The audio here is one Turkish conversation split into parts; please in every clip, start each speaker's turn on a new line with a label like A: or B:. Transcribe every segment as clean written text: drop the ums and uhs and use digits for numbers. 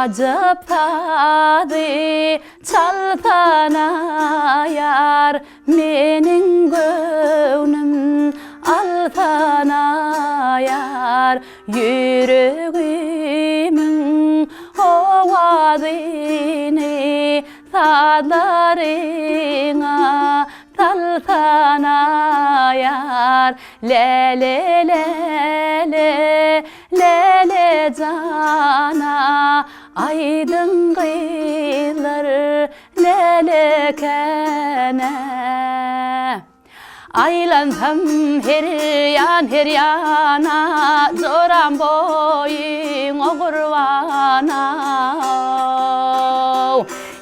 A: Acıpadı çaltana yar menin gönlüm altana yar yüreğimin ovadını tadlarına taltana yar Läle Läle Läle cana aydın kıyılar Läle kene aylansam her yana zoran boyun o kurvana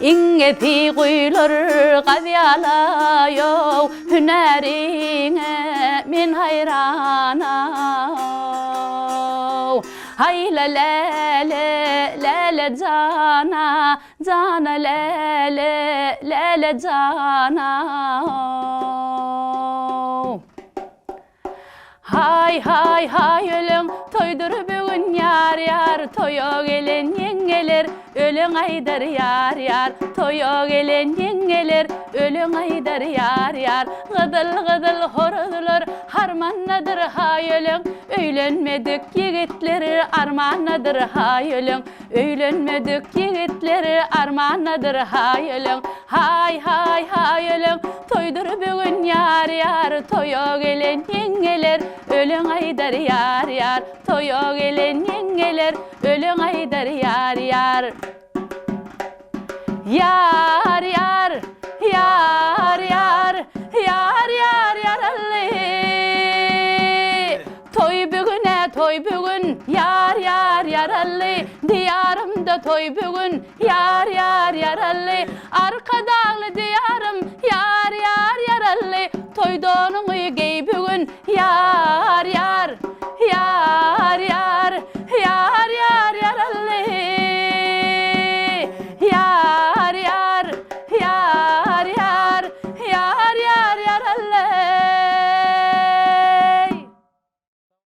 A: İnge piğuylar qavyalayo hünerine min hayrana Hayla Läle Läle cana cana Läle Läle cana Hay hay hay ölüm toydur bugün yar yar toyo gelen yengeler ölün aydar yar yar toyo gelen yengeler ölün aydar yar yar gıdıl gıdıl horulur harmannadır hay ölüm öğlenmedik yigitler armannadır hay ölüm öğlenmedik yigitler armannadır hay ölüm hay hay hay ölüm toydur bugün yar yar toyo gelen yengeler ölün aydar yar yar toyo gelen yengeler ölün aydar yar yar yar yar yar yar yar yar yar alli toy bugün yar yar yar alli diyarımda toy bugün yar yar yar alli arka dağlı diyar